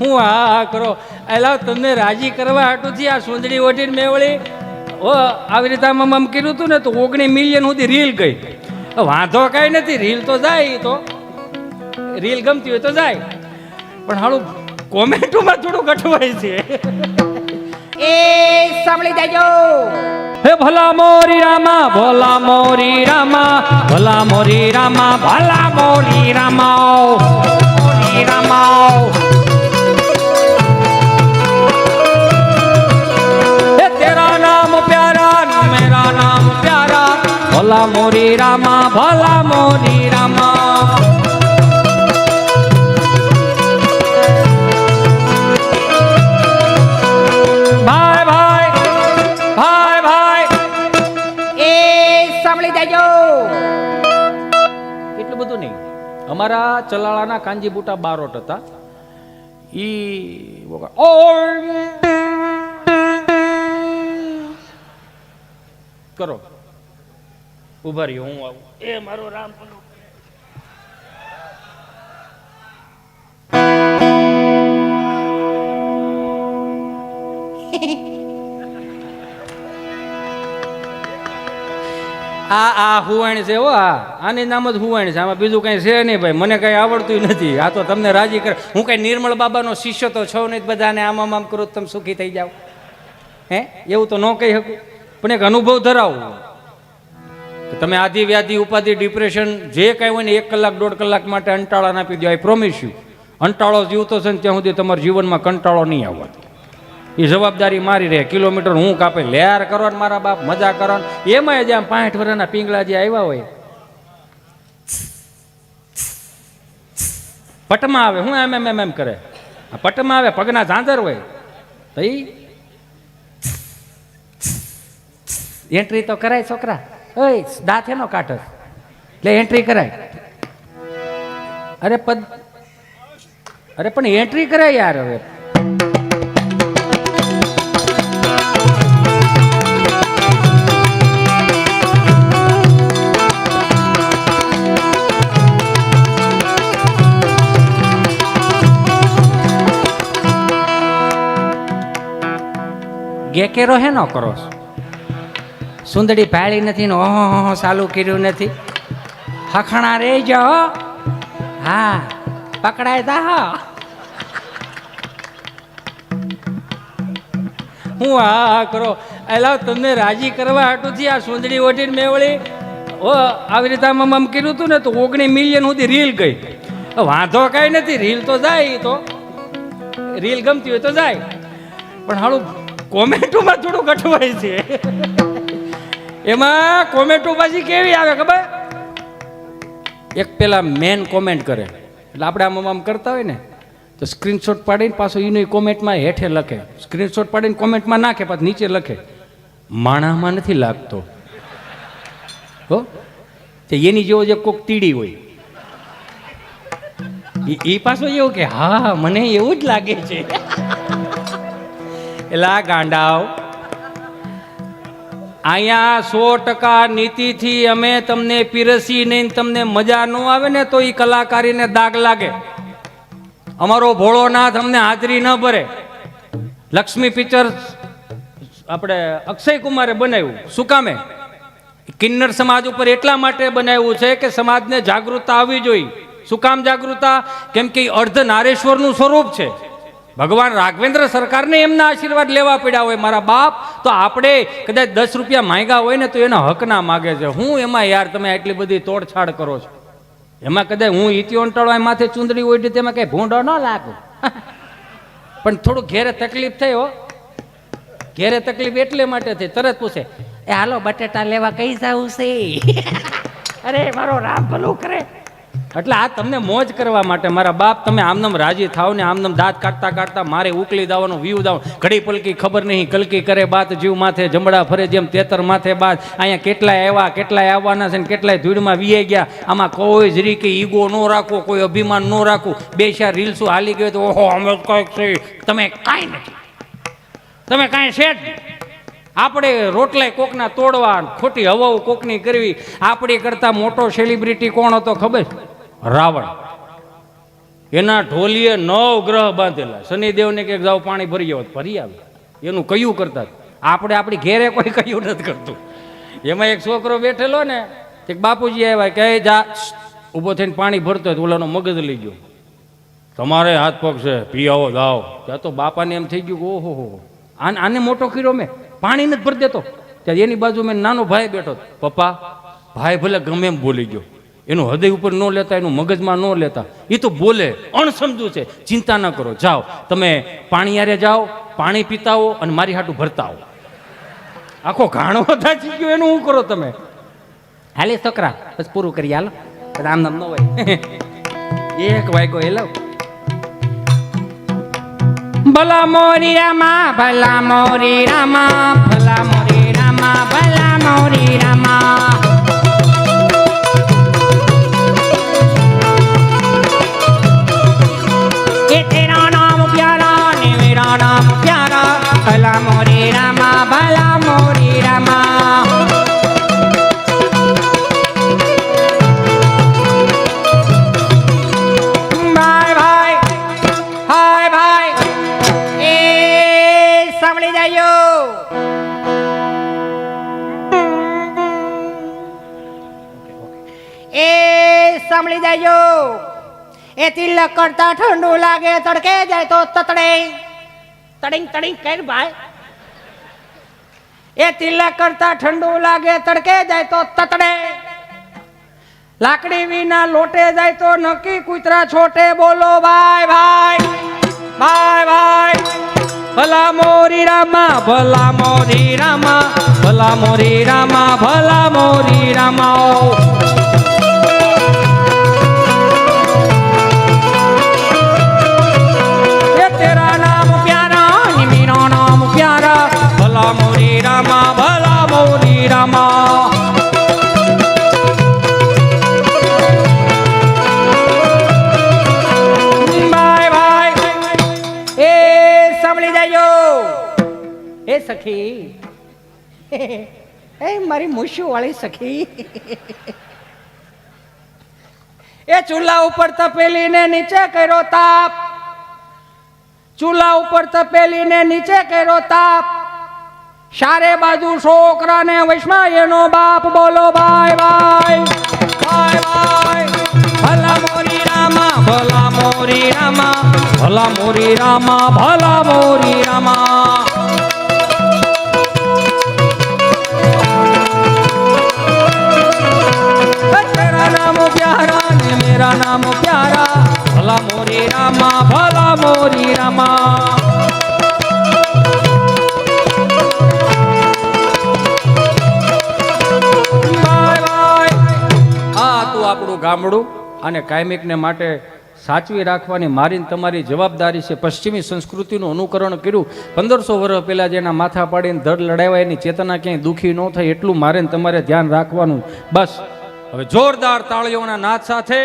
હું આ કરો એલા તમને રાજી કરવા હાટુથી આ સુંદરી ઓઢીને મેં વળી આવી રીતે આમ કર્યું હતું ને તો 19 મિલિયન સુધી રીલ ગઈ. વાંધો કાંઈ નથી, રીલ તો જાય, તો રીલ ગમતી હોય તો જાય, પણ હાલું કોમેન્ટોમાં થોડું ગઠવાય છે. એ સાંભળી જાજો. હે ભલા મોરી રામા, ભલા મોરી રામા, ભલા મોરી રામા, ભલા મોરી રામા, મોરી રામા. હે તેરા નામ પ્યારા, મેરા નામ પ્યારા, ભલા મોરી રામા, ભલા મોરી રામા. એટલું બધું નહીં. અમારા ચલાળાના કાંજી બુટા બારોટ હતા. ઈ કરો ઉભા રહ્યો, હું આવું. એ મારો રામ ભલો. આ હુવાણ છે હો, આની નામ જ હુવાણ છે, આમાં બીજું કઈ છે નહીં ભાઈ. મને કઈ આવડતું નથી, આ તો તમને રાજી કરે. હું કઈ નિર્મળ બાબાનો શિષ્ય તો છો નહીં, બધાને આમ કરું તમે સુખી થઈ જાઓ. હે એવું તો ન કહી શકું, પણ એક અનુભવ ધરાવું. તમે આદિ વ્યાધિ ઉપાધિ ડિપ્રેશન જે કાંઈ હોય ને 1 કલાક 1.5 કલાક માટે અંટાળા આપી દો. આઈ પ્રોમિસ યુ, અંટાળો જીવતો છે ને ત્યાં સુધી તમારા જીવનમાં કંટાળો નહીં આવવાનો. એ જવાબદારી મારી રહે. કિલોમીટર હું કાપે લેર કરો ને મારા બાપ, મજા કરો ને. એમાં જ આમ 65 વર્ષના પિંગળા જે આવ્યા હોય પટમાં આવે, હું એમ કરે, પટમાં આવે, પગના ઝાંઝર હોય તો એન્ટ્રી તો કરાય છોકરા. ઓય દાંત એનો કાઢો એટલે એન્ટ્રી કરાય. અરે પણ એન્ટ્રી કરાય યાર. હવે ગેકેરો હે નો કરો, સુંદડી ભાળી નથી ને ઓહો ચાલુ કર્યું નથી. હખણા રે જાઓ, હા પકડાય તા. હું આ કરો એલા તમને રાજી કરવા હાટુથી આ સુંદડી ઓઢીને મેં વળી આવી રીતે આમ કર્યું હતું ને તો 19 મિલિયન સુધી રીલ ગઈ. વાંધો કાંઈ નથી, રીલ તો જાય, તો રીલ ગમતી હોય તો જાય, પણ હાલું કોમેન્ટોમાં થોડું ગઠવાય છે. એમાં કોમેન્ટો પાછી કેવી આવે ખબર? એક પેલા મેન કોમેન્ટ કરે એટલે આપણે આમ કરતા હોય ને તો સ્ક્રીનશોટ પાડીને પાછો એની કોમેન્ટમાં હેઠે લખે, સ્ક્રીનશોટ પાડીને કોમેન્ટમાં નાખે, પાછું નીચે લખે માણામાં નથી લાગતો હો. તે એની જેવો જે કોક તીડી હોય એ પાછો એવું કે હા મને એવું જ લાગે છે. એલા ગાંડાવ, અહીંયા 100% નીતિથી અમે તમને પીરસી નહીં, તમને મજા ન આવે ને તો એ કલાકારીને દાગ લાગે. અમારો ભોળોનાથ અમને હાજરી ન ભરે. લક્ષ્મી પિક્ચર આપણે અક્ષય કુમારે બનાવ્યું, શું કામે? કિન્નર સમાજ ઉપર એટલા માટે બનાવ્યું છે કે સમાજને જાગૃતતા આવવી જોઈએ. શું કામ જાગૃતતા? કેમ કે અર્ધ નારેશ્વરનું સ્વરૂપ છે. ભગવાન રાઘવેન્દ્ર સરકારને એમના આશીર્વાદ લેવા પડ્યા હોય મારા બાપ, તો આપણે કદાચ 10 રૂપિયા માંગ્યા હોય ને તો એના હક ના માગે છે. હું એમાં યાર તમે આટલી બધી તોડછાડ કરો છો, એમાં કદાચ હું ઇતિયો અંટાળો માથે ચૂંદડી ઓઢી તેમાં કઈ ભૂંડો ન લાગુ. પણ થોડું ઘેરે તકલીફ થઈ હો, ઘેરે તકલીફ એટલે માટે થઈ. તરત પૂછે એ હાલો બટેટા લેવા કઈ જવું છે? અરે મારો રામ ભલું કરે. એટલે આ તમને મોજ કરવા માટે મારા બાપ, તમે આમનમ રાજી થાવ ને આમનમ દાંત કાઢતા કાઢતા મારે ઉકલી દાવાનો વ્યૂ દાવ. ઘડી પલકી ખબર નહીં, કલકી કરે બાત જીવ માથે જમડા ફરે જેમ તેતર માથે બાદ. અહીંયા કેટલાય આવ્યા, કેટલાય આવવાના છે ને કેટલાય ધૂળમાં વીએ ગયા. આમાં કોઈ જરી કે ઈગો ન રાખો, કોઈ અભિમાન ન રાખવું. 2-4 રીલ્સો હાલી ગયો તો ઓહો અમે કંઈક છે. તમે કાંઈ નથી, તમે કાંઈ છે જ નહીં. આપણે રોટલાય કોકના તોડવા, ખોટી હવાઓ કોકની કરવી. આપણી કરતા મોટો સેલિબ્રિટી કોણ હતો ખબર? રાવણ. એના ઢોલીએ 9 ગ્રહ બાંધેલા. શનિદેવને કે જાઓ પાણી ભરી આવો, ભરી આવે. એનું કયું કરતા. આપણે આપણી ઘેરે કોઈ કયું નથી કરતું. એમાં એક છોકરો બેઠેલો ને, એક બાપુજી આવ્યા કે જા ઊભો થઈને પાણી ભરતો હોય તો ઓલાનો મગજ લઈ ગયો. તમારે હાથ પગ છે, પી આવો જાઓ. ત્યાં તો બાપાને એમ થઈ ગયું કે ઓહો હો, આને મોટો કર્યો મેં, પાણી નથી ભરી દેતો. ત્યારે એની બાજુ મેં નાનો ભાઈ બેઠો. પપ્પા, ભાઈ ભલે ગમે એમ બોલી ગયો, એનું હૃદય ઉપર ન લેતા, એનું મગજમાં ન લેતા. એ તો બોલે, અણસમજુ છે. ચિંતા ન કરો, જાઓ તમે પાણી યારે જાઓ, પાણી પીતા આવો અને મારી હાટું ભરતા આવો. આખો ઘાણો થાચી ગયો, એનું શું કરો તમે? હાલે છોકરા, બસ પૂરું કરી હાલો, આમ નામ ન હોય. એક વાગ્યો એ લાવ. ભલા મોરી રામા, ભલા મોરી રામા, ભલા મોરી રામા, ભલા મોરી રામા. ये तेरा नाम प्यारा ने मेरा नाम प्यारा, भला मोरी रामा, भला मोरी रामा. भाई भाई, हाय भाई, ए सामने जाइयो. ए સાંભળી જાજો. એ તિલક કરતા ઠંડુ લાગે, તડકે જાય તો તતડે. તડિંગ તડિંગ કર ભાઈ. એ તિલક કરતા ઠંડુ લાગે, તડકે જાય તો તતડે. લાકડી વિના લોટે જાય તો નક્કી કૂતરા છોટે. બોલો ભાઈ ભાઈ, ભાઈ ભાઈ. ભલા મોરી રામા, ભલા મોરી રામા, ભલા મોરી રામા, ભલા મોરી રામા. तेरा नाम प्यारा ने मेरा नाम प्यारा, भला मोरी रामा, भला मोरी रामा. भाई भाई, ए સાંભળી જાજો. એ સખી, એ મારી મૂછું વાળી સખી. એ ચૂલા ઉપર તપેલી ને નીચે કર્યો તાપ. ચૂલા ઉપર તપેલી ને નીચે કર્યો તાપ. ચારે બાજુ છોકરા ને વૈષ્ણવ એનો બાપ. બોલો ભાઈ ભાઈ, ભાઈ ભાઈ. ભલા મોરી રામા, ભલા મોરી રામા, ભલા મોરી રામા, ભલા મોરી રામા. तेरा नाम प्यारा ने मेरा नाम प्यारा, भला मोरी रामा, भला मोरी रामा. આ તું આપણું ગામડું અને કાયમિકને માટે સાચવી રાખવાની મારી ને તમારી જવાબદારી છે. પશ્ચિમી સંસ્કૃતિનું અનુકરણ કર્યું. 1500 વર્ષ પહેલાં જેના માથા પાડીને ધડ લડાવ્યા, એની ચેતના ક્યાંય દુઃખી ન થાય એટલું મારે ને તમારે ધ્યાન રાખવાનું. બસ હવે જોરદાર તાળીઓના નાદ સાથે